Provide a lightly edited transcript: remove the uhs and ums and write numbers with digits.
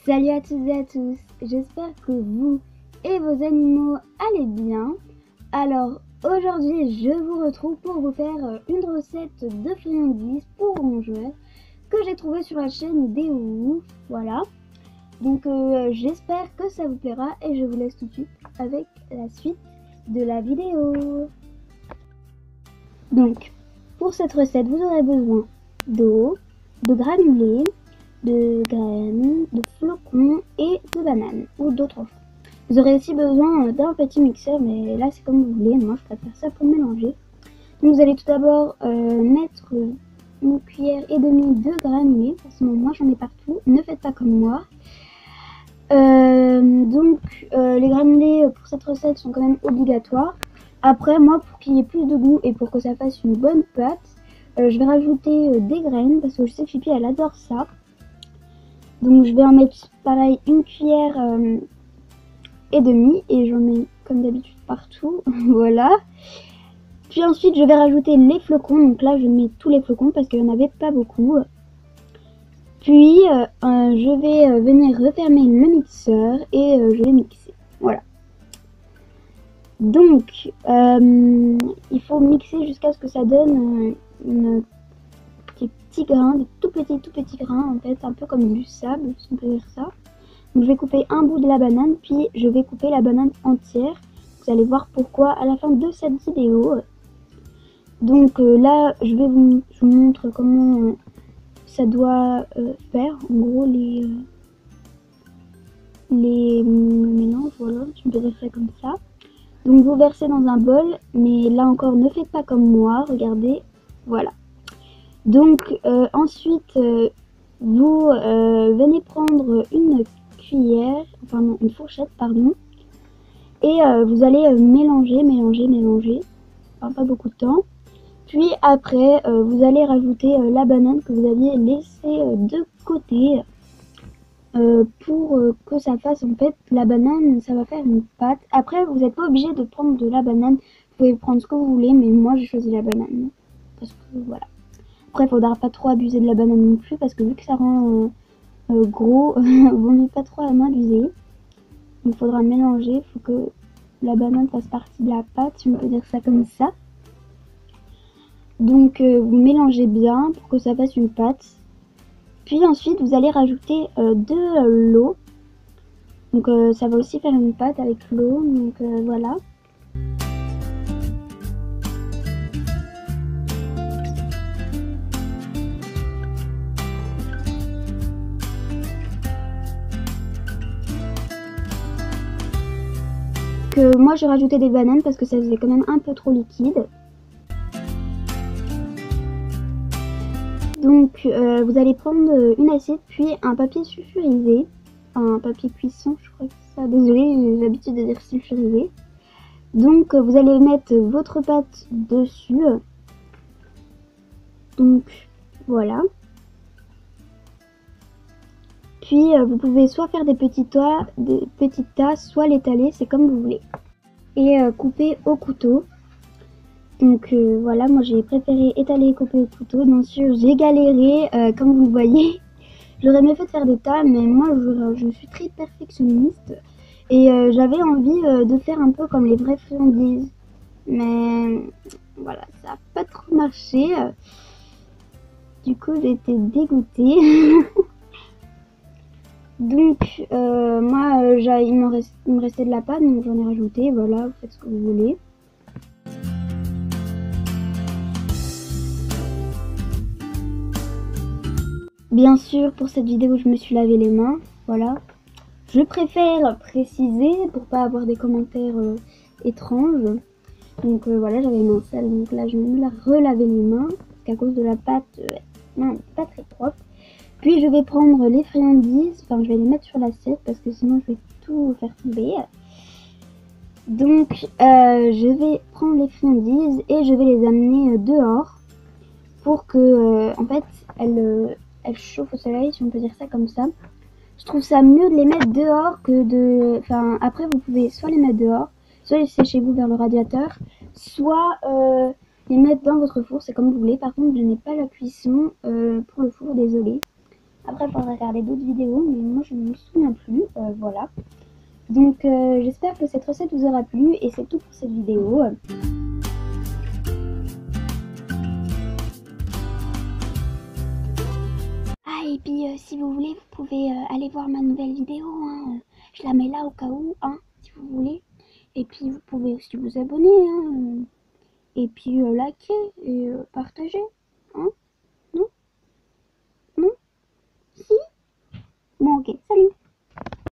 Salut à toutes et à tous, j'espère que vous et vos animaux allez bien. Alors aujourd'hui je vous retrouve pour vous faire une recette de friandises pour rongeurs que j'ai trouvée sur la chaîne des Ouf. Voilà, donc j'espère que ça vous plaira et je vous laisse tout de suite avec la suite de la vidéo. Donc pour cette recette vous aurez besoin d'eau, de granulés, de graines, de flocons et de bananes ou d'autres fruits. Vous aurez aussi besoin d'un petit mixeur, mais là c'est comme vous voulez, moi je préfère ça pour mélanger. Donc vous allez tout d'abord mettre une cuillère et demie de granulés, parce que moi j'en ai partout, ne faites pas comme moi. Les granulés pour cette recette sont quand même obligatoires. Après moi, pour qu'il y ait plus de goût et pour que ça fasse une bonne pâte, je vais rajouter des graines, parce que je sais que Fifi elle adore ça. Donc je vais en mettre pareil une cuillère et demie et j'en mets comme d'habitude partout. Voilà. Puis ensuite je vais rajouter les flocons. Donc là je mets tous les flocons parce qu'il n'y en avait pas beaucoup. Puis je vais venir refermer le mixeur et je vais mixer. Voilà. Donc il faut mixer jusqu'à ce que ça donne des petits grains, des tout petits grains en fait, un peu comme du sable si on peut dire ça. Donc je vais couper un bout de la banane, puis je vais couper la banane entière. Vous allez voir pourquoi à la fin de cette vidéo. Donc là je vous montre comment ça doit faire en gros les mélanges, voilà, je peux dire ça comme ça. Donc vous versez dans un bol, mais là encore ne faites pas comme moi, regardez, voilà. Donc ensuite vous venez prendre une cuillère, enfin non, une fourchette pardon, et vous allez mélanger, enfin pas beaucoup de temps. Puis après vous allez rajouter la banane que vous aviez laissée de côté pour que ça fasse en fait la banane, ça va faire une pâte. Après vous n'êtes pas obligé de prendre de la banane, vous pouvez prendre ce que vous voulez, mais moi j'ai choisi la banane parce que voilà. Après il faudra pas trop abuser de la banane non plus parce que vu que ça rend gros, vaut mieux pas trop en abuser. Il faudra mélanger, il faut que la banane fasse partie de la pâte, si on peut dire ça comme ça. Donc vous mélangez bien pour que ça fasse une pâte. Puis ensuite vous allez rajouter de l'eau. Donc ça va aussi faire une pâte avec l'eau, donc voilà. Moi j'ai rajouté des bananes parce que ça faisait quand même un peu trop liquide. Donc vous allez prendre une assiette puis un papier sulfurisé, enfin un papier cuisson je crois que c'est ça, désolée j'ai l'habitude de dire sulfurisé. Donc vous allez mettre votre pâte dessus, donc voilà. Puis vous pouvez soit faire des petites tasses, soit l'étaler, c'est comme vous voulez. Et couper au couteau. Donc voilà, moi j'ai préféré étaler et couper au couteau. Bien sûr, j'ai galéré, comme vous le voyez. J'aurais mieux fait de faire des tas, mais moi je suis très perfectionniste. Et j'avais envie de faire un peu comme les vraies friandises. Mais voilà, ça n'a pas trop marché. Du coup, j'ai été dégoûtée. Donc moi il me restait de la pâte, donc j'en ai rajouté, voilà, vous faites ce que vous voulez. Bien sûr pour cette vidéo je me suis lavé les mains, voilà. Je préfère préciser pour pas avoir des commentaires étranges. Donc voilà, j'avais les mains sales, donc là je vais me relaver les mains, parce qu'à cause de la pâte, non, pas très propre. Puis je vais prendre les friandises, enfin je vais les mettre sur l'assiette parce que sinon je vais tout faire tomber. Donc je vais prendre les friandises et je vais les amener dehors pour que en fait elles chauffent au soleil, si on peut dire ça comme ça. Je trouve ça mieux de les mettre dehors que de... Enfin après vous pouvez soit les mettre dehors, soit les laisser chez vous vers le radiateur, soit les mettre dans votre four, c'est comme vous voulez. Par contre je n'ai pas la cuisson pour le four, désolé. Après, il faudrait regarder d'autres vidéos, mais moi je ne me souviens plus. Voilà. Donc j'espère que cette recette vous aura plu et c'est tout pour cette vidéo. Ah, et puis si vous voulez, vous pouvez aller voir ma nouvelle vidéo, hein. Je la mets là au cas où, hein, si vous voulez. Et puis vous pouvez aussi vous abonner, hein. Et puis liker et partager, hein. Non? Non? Si? Bon, ok, salut!